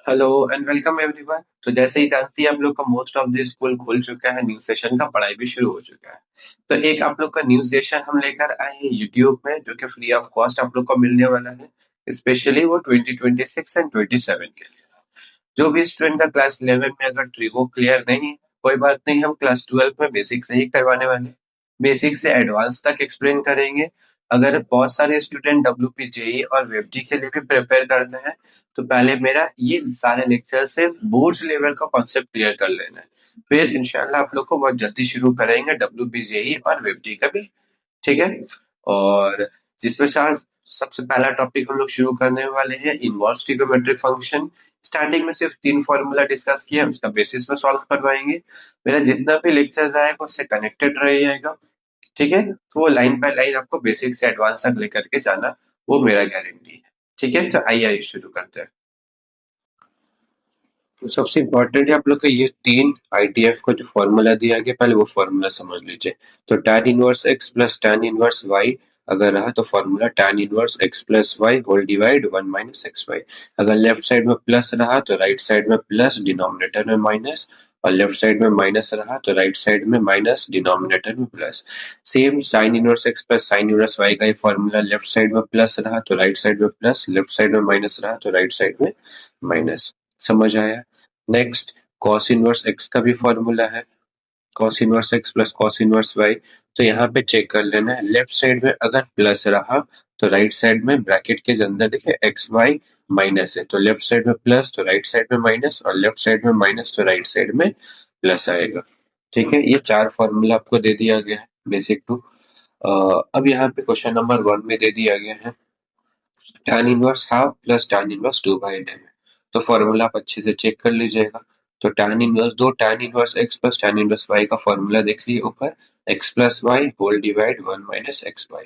Hello and welcome everyone. तो जैसे ही जानती है आप लोग का मोस्ट ऑफ द स्कूल खुल चुका है, न्यू सेशन का पढ़ाई भी शुरू हो चुका है। तो एक आप लोग का न्यू सेशन हम लेकर आए हैं यूट्यूब में, जो कि फ्री ऑफ कॉस्ट आप लोग को मिलने वाला है। स्पेशली वो 2026 एंड 27 के लिए। जो भी स्टूडेंट का क्लास 11 में अगर ट्रिको क्लियर नहीं, कोई बात नहीं, हम क्लास 12 में बेसिक से ही करवाने वाले। बेसिक से एडवांस तक एक्सप्लेन करेंगे। अगर बहुत सारे स्टूडेंट डब्ल्यूपी जेई और वेबजी के लिए भी प्रिपेयर करते हैं, तो पहले मेरा ये सारे लेक्चर से बोर्ड लेवल का कॉन्सेप्ट क्लियर कर लेना है। फिर इंशाल्लाह आप लोग को बहुत जल्दी शुरू करेंगे डब्ल्यूपी जेई और वेबजी का भी। ठीक है। और जिसमें से आज सबसे पहला टॉपिक हम लोग शुरू करने वाले हैं, इनवर्स ट्रिग्नोमेट्रिक फंक्शन। स्टार्टिंग में सिर्फ 3 फॉर्मूला डिस्कस किया, उसका बेसिस में सॉल्व करवाएंगे। मेरा जितना भी लेक्चर्स आएगा उससे कनेक्टेड रहिएगा। ठीक है, तो वो लाइन बाय लाइन आपको बेसिक से एडवांस तक लेकर के जाना, वो मेरा गारंटी है। ठीक है, तो आइए शुरू करते हैं। तो सबसे इम्पोर्टेंट है आप लोग का ये 3 आईटीएफ का जो फॉर्मूला दिया गया, पहले वो फॉर्मूला समझ लीजिए। तो tan inverse x plus tan inverse y अगर रहा तो formula tan inverse x plus y whole divide 1 minus x y. अगर लेफ्ट साइड में प्लस रहा तो राइट साइड में प्लस, डिनोमिनेटर में माइनस। और लेफ्ट साइड में माइनस रहा तो राइट साइड में माइनस, डिनोमिनेटर में plus. Same sine inverse x plus sine inverse y का ही फॉर्मूला, लेफ्ट साइड में प्लस रहा तो राइट साइड में प्लस, लेफ्ट साइड में माइनस रहा तो राइट साइड में माइनस। समझ आया? नेक्स्ट, कॉस इनवर्स एक्स का भी फॉर्मूला है, cos inverse x plus cos inverse y. तो यहाँ पे चेक कर लेना है, लेफ्ट साइड में अगर प्लस रहा तो राइट साइड में ब्रैकेट के अंदर देखिए एक्स वाई माइनस है, तो लेफ्ट साइड में प्लस तो राइट साइड में माइनस, और लेफ्ट साइड में माइनस तो राइट साइड में प्लस आएगा। ठीक है, ये 4 फॉर्मूला आपको दे दिया गया है बेसिक टू। अब यहाँ पे क्वेश्चन नंबर 1 में दे दिया गया है tan inverse half plus tan inverse 2/n। तो फॉर्मूला आप अच्छे से चेक कर लीजिएगा। तो tan inverse x plus tan inverse y का फॉर्मूला देख लिए ऊपर, x plus y whole divide 1 minus x y.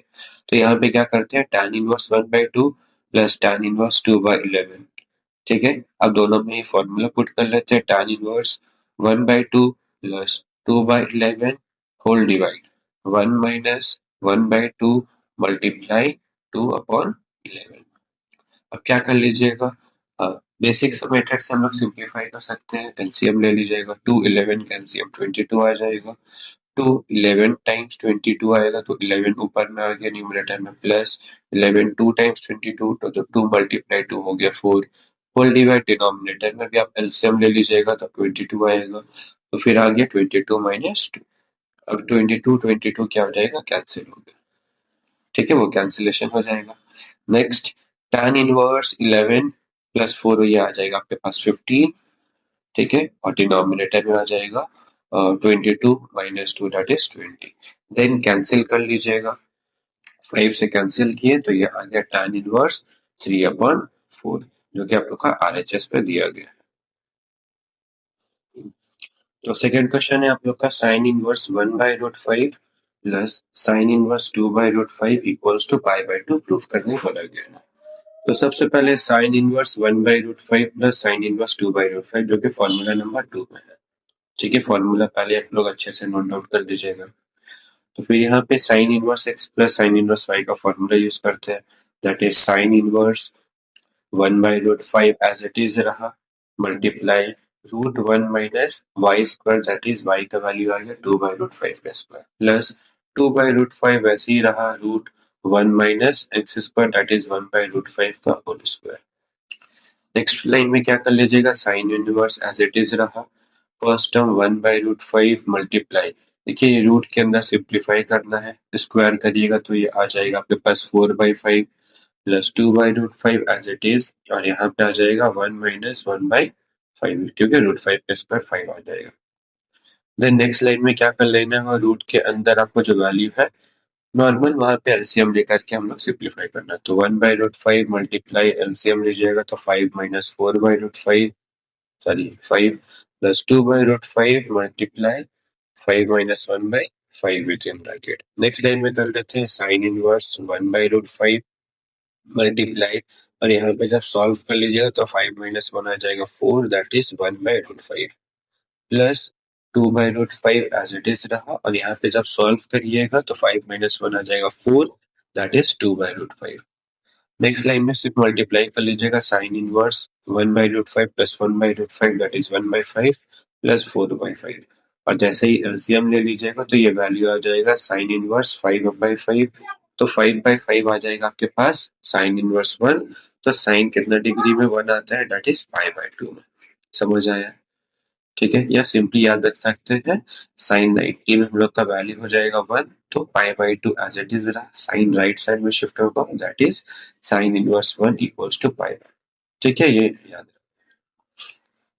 तो यहाँ पे क्या करते हैं, tan inverse 1/2 plus tan inverse 2/11। ठीक है, अब दोनों में ही फॉर्मूला पुट कर लेते हैं। tan inverse 1/2 plus 2/11 whole divide 1 minus 1/2 multiply 2/11। अब क्या कर लीजिएगा, बेसिक मैट्रिक्स से हम लोग सिंप्लीफाई कर सकते हैं। एलसीएम ले लीजिएगा, 2 11 का एलसीएम 22 आ जाएगा। 2 11 टाइम्स 22 आएगा, तो 11 ऊपर में आ गया न्यूमरेटर में प्लस 11 2 टाइम्स 22, तो 2 मल्टीप्लाई 2 हो गया 4। होल डिवाइड डिनोमिनेटर में भी आप एलसीएम ले लीजिएगा तो 22 आएगा, तो फिर आ गया 22 माइनस 2। अब 22 क्या हो जाएगा, कैंसिल हो गया। ठीक है, वो कैंसिलेशन हो जाएगा। नेक्स्ट, tan इनवर्स 11 प्लस 4 ये आ जाएगा आपके पास 15। ठीक है, और डिनोमिनेटर में आ जाएगा 22 minus 2 that is 20। Then cancel कर लीजिएगा, 5 से कैंसिल किए तो ये आ गया tan इनवर्स 3/4, जो कि आप लोग का आरएचएस पे दिया गया है। तो सेकंड क्वेश्चन है आप लोग का, sine inverse 1/√5 plus sine inverse 2/√5 equals to π/2 proof करने बोला गया है। तो सबसे पहले sine inverse 1/√5 plus sine inverse 2/√5, जो कि फॉर्मूला नंबर 2 में है। ठीक है, फॉर्मूला पहले आप लोग अच्छे से नोट डाउन कर दीजिएगा। तो फिर यहाँ पे sine inverse x plus sine inverse Y का फॉर्मूला यूज करते हैं, that is sine inverse 1/√5 as it is रहा, multiply √1 minus Y square, that is Y का वैल्यू आ गया 2/√5 का स्क्वायर, प्लस 2/√5 वैसे ही रहा, √1 minus x square, that is 1/√5 का होल स्क्वायर। नेक्स्ट लाइन में क्या कर लीजिएगा, sine inverse as it is रहा, फर्स्ट टर्म 1/√5 मल्टीप्लाई, देखिए ये रूट के अंदर सिंप्लीफाई करना है, स्क्वायर करिएगा तो ये आ जाएगा आपके पास 4/5 प्लस 2/√5 एज इट इज, और यहाँ पे आ जाएगा 1 माइनस 1/5, क्योंकि √5 का स्क्वायर 5 आ जाएगा। देन नेक्स्ट लाइन में क्या कर लेना है, रूट के अंदर आपको जो वैल्यू है नॉर्मल, वहां पे एलसीएम लेकर के हम लोग सिंप्लीफाई करना है। तो 1/√5 मल्टीप्लाई एलसीएम लीजिएगा तो 5 minus 4/√5, sorry 5 plus 2/√5 multiply 5 minus 1/5 with in bracket. Next line में कर लेते हैं साइन इनवर्स 1/√5 मल्टीप्लाई, और यहाँ पे जब सॉल्व कर लीजिएगा तो 5 माइनस 1 आ जाएगा 4, that is 1/√5 plus 2/√5 as it is रहा, और यहाँ पे जब सॉल्व करिएगा तो 5 माइनस 1 आ जाएगा 4, दैट इज 2/√5। नेक्स्ट लाइन में सिर्फ मल्टीप्लाई कर लीजिएगा sine inverse 1/√5 plus 1/√5 that is 1/5 plus 4/5। और जैसे ही एलसीएम ले लीजिएगा तो ये वैल्यू आ जाएगा साइन इनवर्स 5/5। तो 5/5 आ जाएगा आपके पास साइन इनवर्स 1। तो साइन कितना डिग्री में 1 आता है, दैट इज π/2 में। समझ आया? ठीक है, या सिंपली याद रख सकते हैं साइन 90 में हम लोग का वैल्यू हो जाएगा 1। तो π/2 एज इट इज रहा, साइन राइट साइड में शिफ्ट होगा, that is sine inverse 1 equals to π। ठीक है, ये याद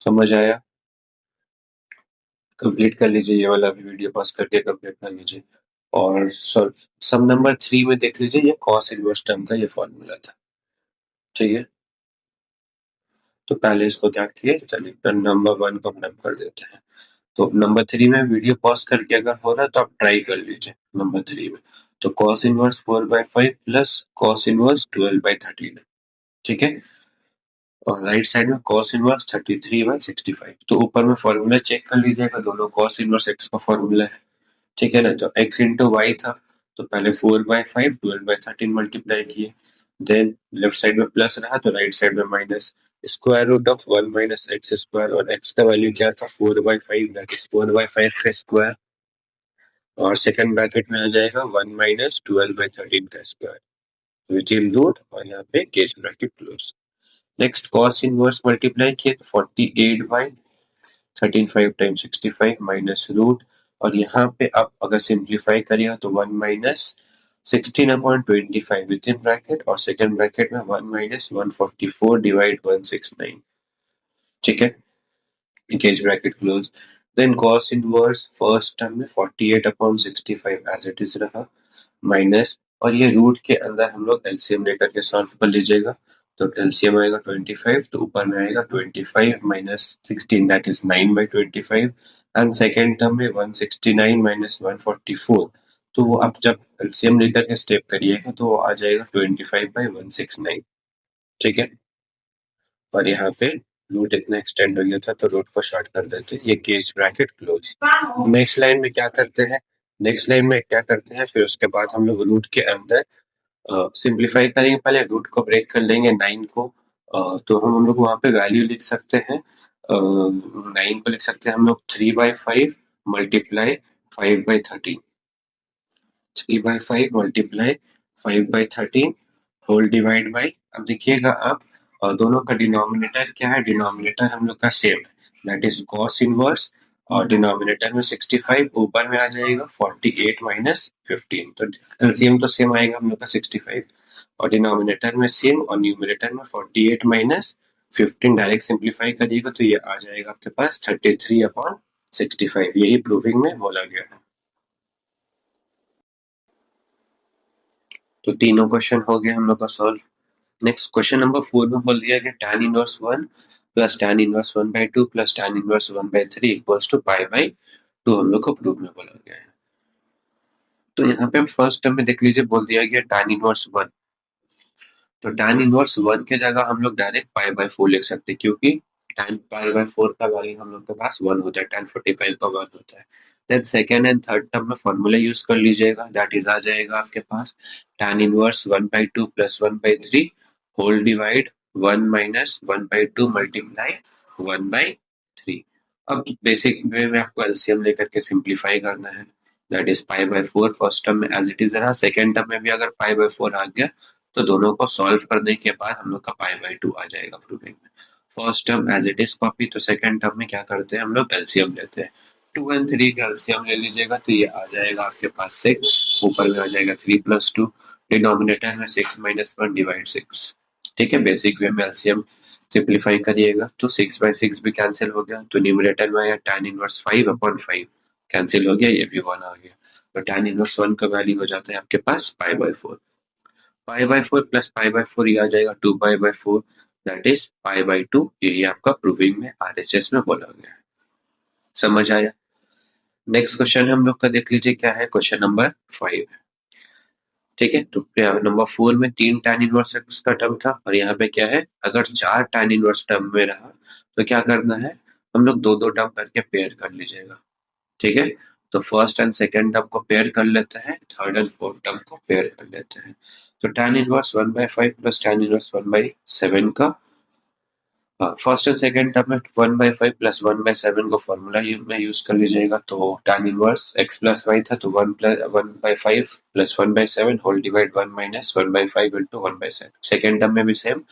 समझ आया? कंप्लीट कर लीजिए, ये वाला भी वीडियो पॉज करके कंप्लीट कर लीजिए। और सॉल्व सम नंबर 3 में देख लीजिए, ये कॉस इनवर्स टर्म का ये फॉर्मूला था। ठीक है, तो पहले इसको क्या किए, चलिए नंबर 1 को हम कर देते हैं। तो नंबर 3 में वीडियो पॉज करके अगर हो रहा है तो आप ट्राई कर लीजिए नंबर 3 में। तो cos inverse 4/5 plus cos inverse 12/13। ठीक है, और राइट साइड में कॉस इनवर्स 33/65। तो ऊपर में फॉर्मूला चेक कर लीजिएगा, दोनों कॉस इनवर्स एक्स का फॉर्मूला है। ठीक है ना, तो x इंटू वाई था, तो पहले 4/5 12/13 मल्टीप्लाई किए, देन लेफ्ट साइड में प्लस रहा तो राइट साइड में minus, square root of 1 minus x square, और x का वैल्यू क्या था 4/5, दैट इज 4/5 का स्क्वायर, और सेकंड ब्रैकेट में आ जाएगा 1 माइनस 12/13 का स्क्वायर विच इन रूट, और यहाँ पे case bracket close. Next cos inverse multiply किए तो 48/13 5 टाइम्स 65 माइनस रूट, और यहाँ पे आप अगर सिंप्लीफाई करिएगा तो 1 माइनस 16/25 विद इन ब्रैकेट, और सेकंड ब्रैकेट में 1 माइनस 144 डिवाइड 169। ठीक है, cage bracket close. Then cos inverse first term में 48/65 एज इट इज रहा, माइनस, और ये रूट के अंदर हम लोग एलसीएम लेकर के सॉल्व कर लीजिएगा। तो एलसीएम आएगा 25, तो ऊपर में आएगा 25 minus 16 that is 9/25, and second term में 169 माइनस 144। तो वो आप जब एलसीएम लेकर के स्टेप करिएगा तो वो आ जाएगा 25/169। ठीक है, और यहाँ पे रूट इतना एक्सटेंड हो गया था तो रूट को शॉर्ट कर देते हैं, ये cage bracket close. Next line में क्या करते हैं, फिर उसके बाद हम लोग रूट के अंदर सिंप्लीफाई करेंगे, पहले रूट को ब्रेक कर लेंगे 9 को। तो हम लोग वहाँ पे वैल्यू लिख सकते हैं, 9 को लिख सकते हैं हम लोग 3/5 multiply 5/13, 3/5 multiply 5/13 whole divide by, अब देखिएगा आप दोनों का डिनोमिनेटर क्या है, डिनोमिनेटर हम लोग का सेम है, दैट इज कॉस इनवर्स, और डिनोमिनेटर में 65, ऊपर में आ जाएगा 48 माइनस 15, तो एलसीएम तो सेम आएगा हम लोग का 65, और डिनोमिनेटर में सेम और न्यूमरेटर में 48 माइनस 15, डायरेक्ट सिंप्लीफाई करिएगा तो ये आ जाएगा आपके पास 33/65, यही प्रूविंग में बोला गया है। तो तीनों क्वेश्चन हो गए हम लोग का सॉल्व। नेक्स्ट क्वेश्चन नंबर 4 में बोल दिया कि tan inverse 1 plus tan inverse 1/2 plus tan inverse 1/3 equals to π/2 हम लोग को प्रूफ में बोला गया है। तो यहाँ पे फर्स्ट टर्म में देख लीजिए, बोल दिया गया tan इनवर्स 1, तो tan इनवर्स 1 के जगह हम लोग डायरेक्ट π/4 लिख सकते हैं, क्योंकि tan π/4 का वैल्यू हम लोग के पास 1 होता है, tan 45 का 1 होता है। Then second and third term में फॉर्मूला यूज कर लीजिएगा, दैट इज आ जाएगा आपके पास tan inverse 1/2 plus 1/3 whole divide 1 minus 1/2 multiply 1/3। अब बेसिक वे में आपको एलसीएम लेकर के सिंप्लीफाई करना है, दैट इज π/4 फर्स्ट टर्म में एज इट इज रहा, सेकेंड टर्म में भी अगर π/4 आ गया तो दोनों को सॉल्व करने के बाद हम लोग का π/2 आ जाएगा प्रूविंग में। First term as it is copy, तो सेकंड टर्म में क्या करते हैं हम लोग एलसीएम लेते हैं, 2 और 3 का एलसीएम ले लीजिएगा तो ये आ जाएगा आपके पास 6, ऊपर में आ जाएगा 3 + 2, डिनोमिनेटर में 6 - 1 डिवाइड 6। ठीक है, बेसिक वे में एलसीएम सिंप्लीफाई करिएगा तो 6/6 भी कैंसिल हो गया, तो न्यूमरेटर में आया tan इनवर्स 5/5 कैंसिल हो गया, ये भी 1 आ गया, तो tan इनवर्स 1 का वैल्यू हो जाता है आपके पास π/4, π/4 प्लस π/4 ये आ जाएगा 2π/4, दैट इज π/2, यही आपका प्रूविंग में आरएचएस में बोला गया है। समझ आया? नेक्स्ट क्वेश्चन हम लोग का देख लीजिए क्या है, क्वेश्चन नंबर 5। ठीक है, तो नंबर 4 में 3 tan इनवर्स एक्स का टर्म था, और यहाँ पे क्या है, अगर 4 tan इनवर्स टर्म में रहा तो क्या करना है, हम लोग दो दो टर्म करके पेयर कर लीजिएगा। ठीक है, तो फर्स्ट एंड सेकेंड टर्म को पेयर कर लेते हैं, थर्ड एंड फोर्थ टर्म को पेयर कर लेते हैं। तो tan inverse 1/5 plus tan inverse 1/7 का हाँ, फर्स्ट एंड सेकंड टर्म में 1/5 प्लस 1/7 को फॉर्मूला में यूज कर लीजिएगा, तो tan inverse x plus y था, तो 1/5 plus 1/7 whole divide 1 minus 1/5 into 1/7। Second term में भी same,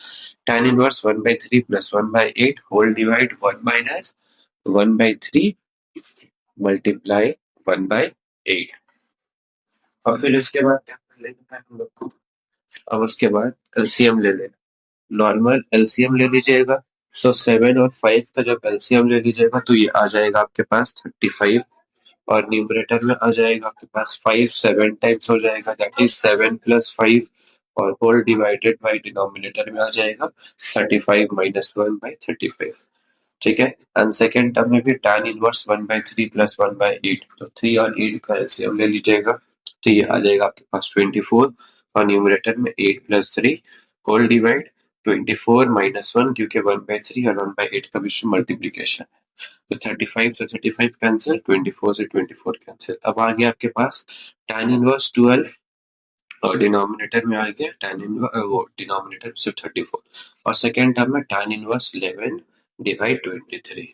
tan inverse 1/3 plus 1/8 whole divide 1 minus 1/3 multiply 1/8। और फिर इसके बाद क्या कर लेना है हम लोग को, अब उसके बाद एलसीएम ले लेना, नॉर्मल एलसीएम ले लीजिएगा। सो 7 और 5 का जब एलसीएम ले लीजिएगा तो ये आ जाएगा आपके पास 35, और न्यूमरेटर में आ जाएगा आपके पास 5 7 टाइम्स हो जाएगा, दैट इज 7 प्लस 5, और होल डिवाइडेड बाय डिनोमिनेटर में आ जाएगा 35 माइनस 1/35। ठीक है, एंड सेकेंड टर्म में भी tan इनवर्स 1/3 प्लस 1/8, तो 3 और 8 का एलसीएम ले लीजिएगा, तो ये आ जाएगा आपके पास 24, और न्यूमरेटर में 8 प्लस 3 होल डिवाइड 24 माइनस 1, क्योंकि 1/3 और 1/8 का बीच में मल्टीप्लीकेशन है, तो 35 से 35 कैंसिल, 24 से 24 कैंसिल। अब आ गया आपके पास tan इनवर्स 12, और डिनोमिनेटर में आ गया tan इनवर्स, वो डिनोमिनेटर सिर्फ 34, और सेकेंड टर्म में tan इनवर्स 11 डिवाइड 23।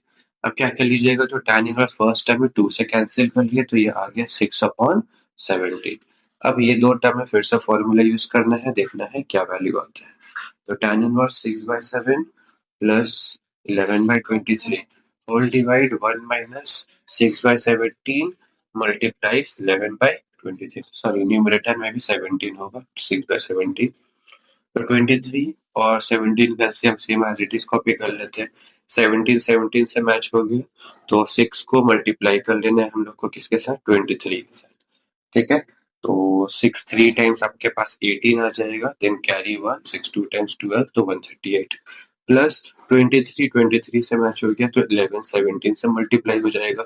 अब क्या कर लीजिएगा, जो tan इनवर्स फर्स्ट टर्म में 2 से कैंसिल कर लिए, तो ये आ गया 6/17। अब ये दो टर्म में फिर से फॉर्मूला यूज करना है, देखना है क्या वैल्यू आता है। तो tan inverse 6/7 plus 11/23 whole divide 1 minus 6/17 multiply 11/23, sorry numerator में भी 17 होगा, 6/17, तो 23 और 17 का LCM same as it is copy कर लेते हैं। 17 17 से मैच हो गया, तो 6 को मल्टीप्लाई कर लेना है हम लोग को किसके साथ, 23 के साथ। ठीक है, तो 6 3 टाइम्स आपके पास 18 आ जाएगा, देन कैरी 1, 6 2 टाइम्स 12, तो 138 प्लस 23 से मैच हो गया, तो 11 17 से मल्टीप्लाई हो जाएगा,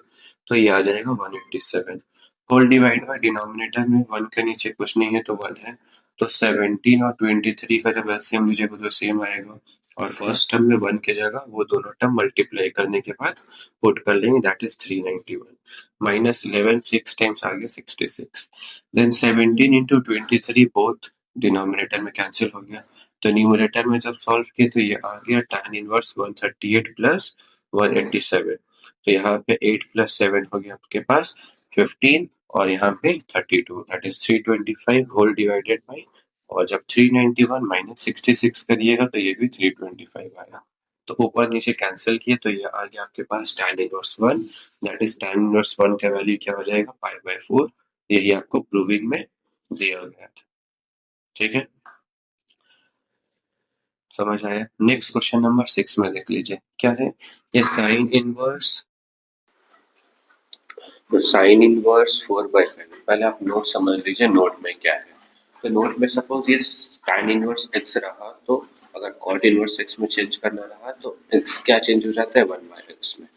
तो ये आ जाएगा 187। होल डिवाइड बाय डिनोमिनेटर में 1 के नीचे कुछ नहीं है तो 1 है, तो 17 और 23 का जब एलसीएम लीजिएगा तो सेम आएगा, और फर्स्ट टर्म में 1 की जगह वो दोनों टर्म मल्टीप्लाई करने के बाद पुट कर लेंगे, दैट इज 391 माइनस 11 6 टाइम्स आ गया 66, देन 17 इंटू 23 बोथ डिनोमिनेटर में कैंसिल हो गया, तो न्यूमरेटर में जब सॉल्व किए तो ये आ गया tan इनवर्स 138 प्लस 187, तो यहाँ पे 8 प्लस 7 हो गया आपके पास 15, और यहाँ पे 32, that is 325 whole divided by, और जब 391 माइनस 66 करिएगा तो ये भी 325 आया, तो ऊपर नीचे कैंसिल किए तो ये आ गया आपके पास tan inverse 1, that is tan inverse 1 का वैल्यू क्या हो जाएगा, π/4। यही आपको प्रूविंग में दिया गया था। ठीक है, समझ आया। नेक्स्ट क्वेश्चन नंबर 6 में देख लीजिए क्या है, ये साइन इनवर्स 4/5। पहले आप नोट समझ लीजिए, नोट में क्या है। तो नोट में सपोज ये tan इनवर्स x रहा, तो अगर cot इनवर्स x में चेंज करना रहा तो x क्या चेंज हो जाता है, 1/x में,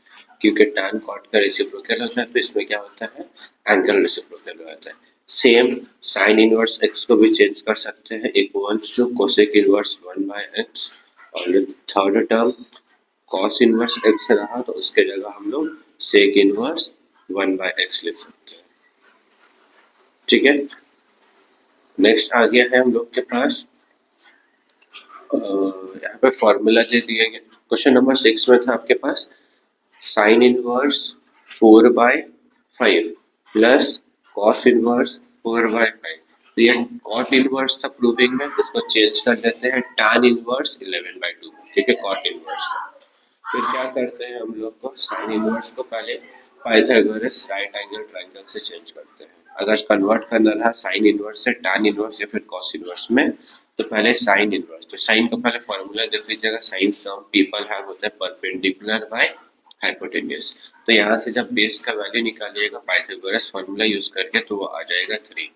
क्योंकि tan cot का रेसिप्रोकल होता है, तो इसमें क्या होता है, एंगल रेसिप्रोकल हो जाता है। सेम साइन इनवर्स x को भी चेंज कर सकते हैं, equals to cosec inverse 1/x, और third term cos inverse x रहा तो उसके जगह हम लोग sec इनवर्स 1/x लिख सकते हैं। ठीक है, नेक्स्ट आ गया है हम लोग के पास, यहाँ पे फॉर्मूला दे दिया गया। क्वेश्चन नंबर 6 में था आपके पास sine inverse 4/5 plus cos inverse 4/5, तो ये कॉट इनवर्स था प्रूविंग में, इसको चेंज कर देते हैं tan इनवर्स 11/2। ठीक है, कॉट इनवर्स, फिर क्या करते हैं हम लोग को, साइन इनवर्स को पहले पाइथागोरस राइट एंगल ट्रायंगल से चेंज करते हैं। अगर कन्वर्ट करना रहा साइन इनवर्स से tan इनवर्स या फिर कॉस इनवर्स में, तो पहले साइन इनवर्स, तो साइन को पहले फॉर्मूला देख लीजिएगा, साइन सम पीपल हैव होता है परपेंडिकुलर बाय हाइपोटेन्यूज, तो यहाँ से जब बेस का वैल्यू निकालिएगा पाइथागोरस फॉर्मूला यूज करके, तो वो आ जाएगा 3।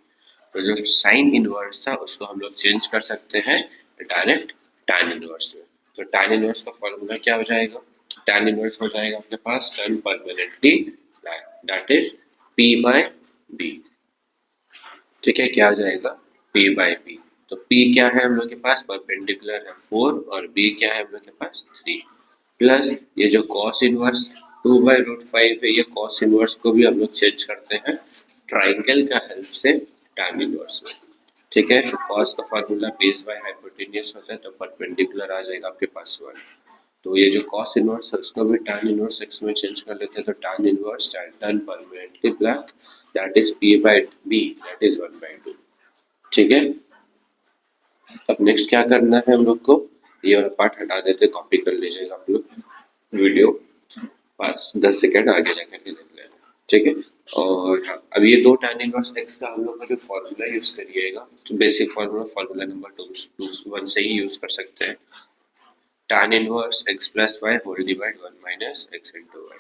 तो जो साइन इनवर्स था उसको हम लोग चेंज कर सकते हैं डायरेक्ट tan इनवर्स में, तो tan इनवर्स का फॉर्मूला क्या हो जाएगा, tan इनवर्स हो जाएगा आपके पास term permanently, that is p/b। ठीक है, क्या आ जाएगा, p/b, तो p क्या है हम लोग के पास, परपेंडिकुलर है 4, और b क्या है हम लोग के पास 3, प्लस ये जो cos इनवर्स 2/√5 है, ये cos इनवर्स को भी हम लोग चेंज करते हैं ट्राइंगल का हेल्प से tan इनवर्स में। ठीक है, तो cos का फॉर्मूला बेस बाय हाइपोटेन्यूज होता है, तो परपेंडिकुलर आ जाएगा आपके पास 1, तो ये जो कॉस इनवर्स है उसको भी tan इनवर्स x में चेंज कर लेते हैं, तो tan inverse turn permanently black that is p by b that is 1/2। ठीक है, अब नेक्स्ट क्या करना है हम लोग को, ये वाला पार्ट हटा देते, कॉपी कर लीजिएगा आप लोग वीडियो 5-10 सेकंड आगे जाकर के देख लेना। ठीक है, और हाँ, अब ये दो tan इनवर्स x का हम लोग का जो फॉर्मूला यूज करिएगा, तो बेसिक फॉर्मूला नंबर 2 से ही यूज कर सकते हैं। tan inverse x plus y whole divide 1 minus x into y,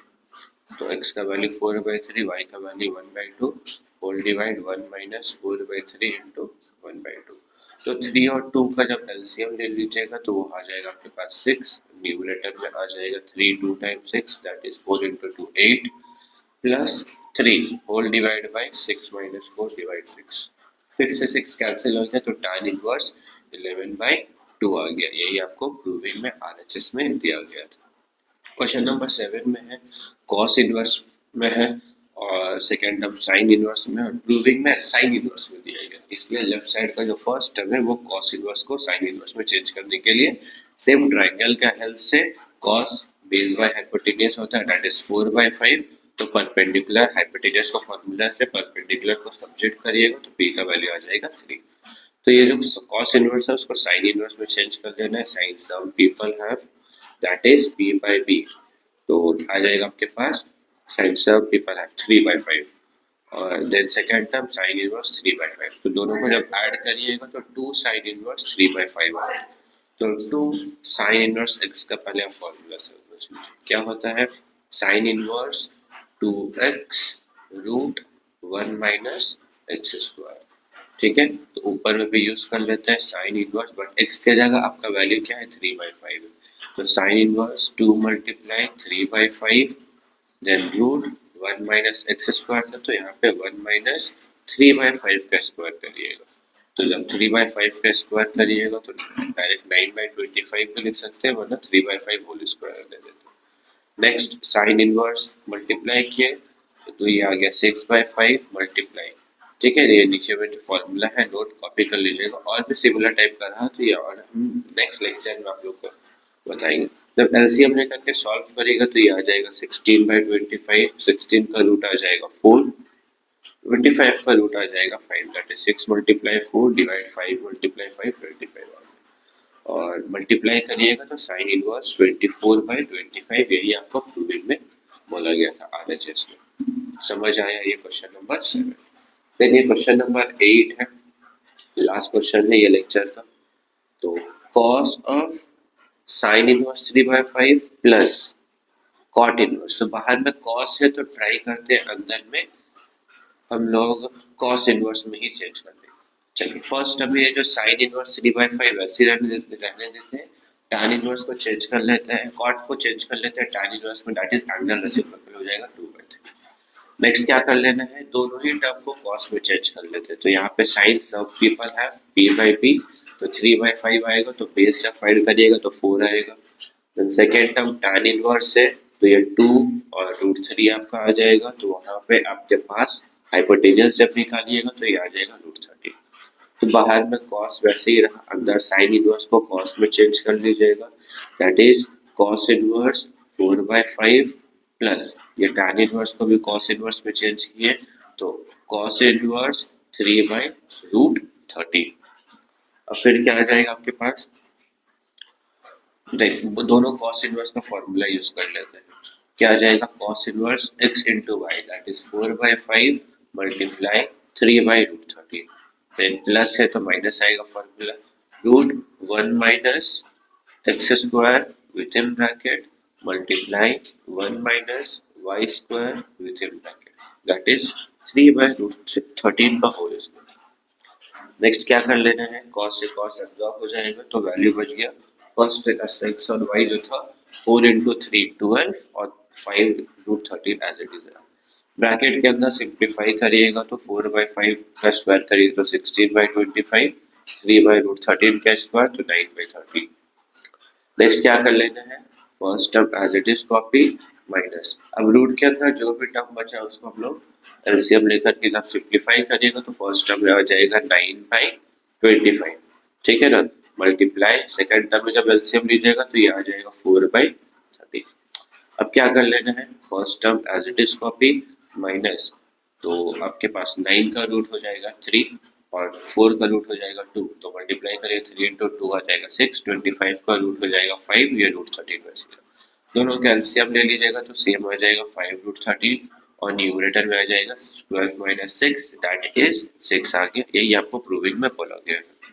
तो x का वैल्यू 4/3, y का value 1/2 whole divide 1 minus 4/3 into 1/2। तो 3 और 2 का जब एलसीएम ले लीजिएगा तो वो आ जाएगा आपके पास 6, न्यूमरेटर में आ जाएगा 3 2 times 6 that is 4 into 2 8 plus 3 whole divide by 6 minus 4 divide 6, 6 से 6 कैंसिल हो गया तो tan इनवर्स 11/2 आ गया। यही आपको प्रूविंग में आरएचएस में दिया गया था। क्वेश्चन नंबर 7 में है कॉस इनवर्स में है और सेकेंड टर्म साइन इनवर्स में, और प्रूविंग में साइन इनवर्स में दिया गया, इसलिए लेफ्ट साइड का जो फर्स्ट टर्म है वो कॉस इनवर्स को साइन इनवर्स में चेंज करने के लिए सेम ट्राइंगल का हेल्प से कॉस बेस बाय हाइपोटेन्यूज होता है दैट इज 4/5, तो परपेंडिकुलर हाइपोटेन्यूज को फॉर्मूला से परपेंडिकुलर को सब्जेक्ट करिएगा तो p का वैल्यू आ जाएगा 3। तो ये जो कॉस इनवर्स है उसको साइन इनवर्स में चेंज कर देना है, sine some people have that is p by b, तो आ जाएगा आपके पास साइन सम पीपल हैव 3/5 और then second term sine inverse 3/5, तो दोनों को जब ऐड करिएगा तो 2 साइन इनवर्स 3/5 आएगा। तो 2 साइन इनवर्स x का पहले फॉर्मूला समझ लीजिए क्या होता है, sine inverse 2x root 1 minus x square. ठीक है, तो ऊपर में भी यूज कर लेते हैं साइन इनवर्स, बट x के जगह आपका वैल्यू क्या है 3/5, तो sine inverse 2 multiply 3/5 then root 1 minus x square था, तो यहाँ पे 1 माइनस 3/5 का स्क्वायर करिएगा, तो जब 3/5 का स्क्वायर करिएगा तो डायरेक्ट 9/25 भी लिख सकते हैं, वरना 3/5 होल स्क्वायर दे देते हैं। नेक्स्ट साइन इनवर्स मल्टीप्लाई किए तो ये आ गया 6/5 मल्टीप्लाई। ठीक है, ये नीचे में जो फॉर्मूला है नोट कॉपी कर लीजिएगा, और भी सिमिलर टाइप का रहा तो ये और हम नेक्स्ट लेक्चर में आप लोग को बताएंगे। जब एलसीएम लेकर के सॉल्व करेगा तो ये आ जाएगा 16/25, 16 का रूट आ जाएगा 4, 25 का रूट आ जाएगा 5 that is 6 multiply 4 divide 5 multiply 5 25 आ गया, और मल्टीप्लाई करिएगा तो साइन इनवर्स 24/25, यही आपको प्रूविंग में बोला गया था आरएचएस में। समझ आया ये क्वेश्चन नंबर 7। देन ये क्वेश्चन नंबर 8 है, लास्ट क्वेश्चन है ये लेक्चर का। तो cos of sine inverse 3/5 plus cot inverse, तो बाहर में कॉस है तो ट्राई करते हैं अंदर में हम लोग कॉस इनवर्स में ही चेंज कर देंगे। चलिए फर्स्ट अभी ये जो साइन इनवर्स 3/5 वैसे रहने देते हैं, tan इनवर्स को चेंज कर लेते हैं, कॉट को चेंज कर लेते हैं tan इनवर्स में दैट इज एंगल रेसिप्रोकल हो जाएगा 2/3। नेक्स्ट क्या कर लेना है, दोनों ही टर्म को कॉस में चेंज कर लेते हैं, तो यहाँ पे साइन सब पीपल है p by p, तो 3/5 आएगा, तो बेस जब फाइंड करिएगा तो 4 आएगा। Then second term tan inverse है तो ये 2 और √3 आपका आ जाएगा, तो वहां पे आपके पास हाइपोटेन्यूज जब निकालिएगा तो ये आ जाएगा √30। तो बाहर में कॉस वैसे ही रहा, अंदर साइन इनवर्स को कॉस में चेंज कर लीजिएगा that is cos inverse 4/5 plus ये tan इनवर्स को भी कॉस इनवर्स में चेंज किए तो कॉस इनवर्स 3/√30। अब फिर क्या आ जाएगा आपके पास, दोनों कॉस इनवर्स का फॉर्मूला यूज कर लेते हैं, क्या आ जाएगा cos inverse x into y that is 4/5 multiply 3/√30, then plus है तो माइनस आएगा formula, root 1 minus x square within bracket multiply 1 minus Y square within bracket that is 3/√13 का होल स्क्वायर। नेक्स्ट क्या कर लेना है, cos से cos absorb हो जाएगा तो वैल्यू बच गया, फर्स्ट x और y जो था 4 इंटू 3 12 और 5√13 एज इट इज रहा। ब्रैकेट के अंदर सिंप्लीफाई करिएगा तो 4/5 का स्क्वायर करिएगा तो 16/25, 3/√13 का स्क्वायर तो 9/30। नेक्स्ट क्या कर लेना है, first term as it is copy minus, अब रूट के अंदर जो भी टर्म बचा उसको हम लोग एलसीएम लेकर के जब सिंप्लीफाई करिएगा तो फर्स्ट टर्म आ जाएगा 9/25, ठीक है ना। मल्टीप्लाई सेकंड टर्म में जब एलसीएम लीजिएगा तो ये आ जाएगा 4/30। अब क्या कर लेना है, first term as it is copy, minus, तो आपके पास 9 का रूट हो जाएगा 3 और 4 का रूट हो जाएगा 2, तो मल्टीप्लाई करिए 3 इंटू 2 आ जाएगा 6, 25 का रूट हो जाएगा 5, ये रूट 13 बचेगा। दोनों का एलसीएम ले लीजिएगा तो सेम आ जाएगा 5 रूट 13 और न्यूमरेटर में आ जाएगा 12 माइनस 6 दैट इज 6 आ गया। यही आपको प्रूविंग में बोला गया है।